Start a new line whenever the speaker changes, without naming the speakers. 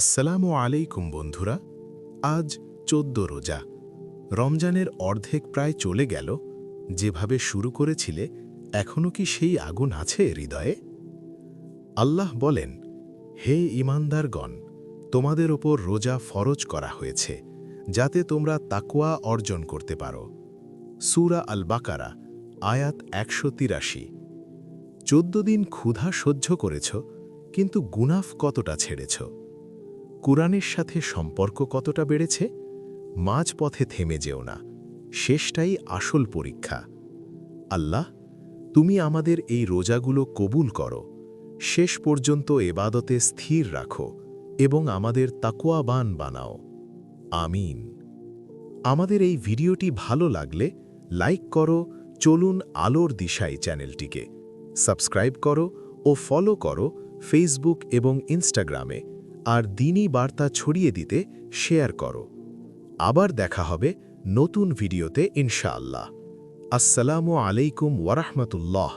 আসসালামু আলাইকুম বন্ধুরা। আজ ১৪ রোজা। রমজানের অর্ধেক প্রায় চলে গেল। যেভাবে শুরু করেছিলে, এখনও কি সেই আগুন আছে হৃদয়ে? আল্লাহ বলেন, হে ঈমানদারগণ, তোমাদের ওপর রোজা ফরজ করা হয়েছে, যাতে তোমরা তাকওয়া অর্জন করতে পারো। সূরা আল বাকারা, আয়াত ১৮৩। ১৪ দিন ক্ষুধা সহ্য করেছ, কিন্তু গুনাহ কতটা ছেড়েছ? কুরআনের সাথে সম্পর্ক কতটা বেড়েছে? মাঝপথে থেমে যেও না, শেষটাই আসল পরীক্ষা। আল্লাহ, তুমি আমাদের এই রোজাগুলো কবুল করো, শেষ পর্যন্ত এবাদতে স্থির রাখো এবং আমাদের তাকওয়াবান বানাও। আমিন। আমাদের এই ভিডিওটি ভালো লাগলে লাইক করো, চলুন আলোর দিশায় চ্যানেলটিকে সাবস্ক্রাইব করো ও ফলো করো ফেসবুক এবং ইনস্টাগ্রামে, আর দ্বীনি বার্তা ছড়িয়ে দিতে শেয়ার করো। আবার দেখা হবে নতুন ভিডিওতে ইনশাআল্লাহ। আসসালামু আলাইকুম ওয়ারাহমাতুল্লাহ।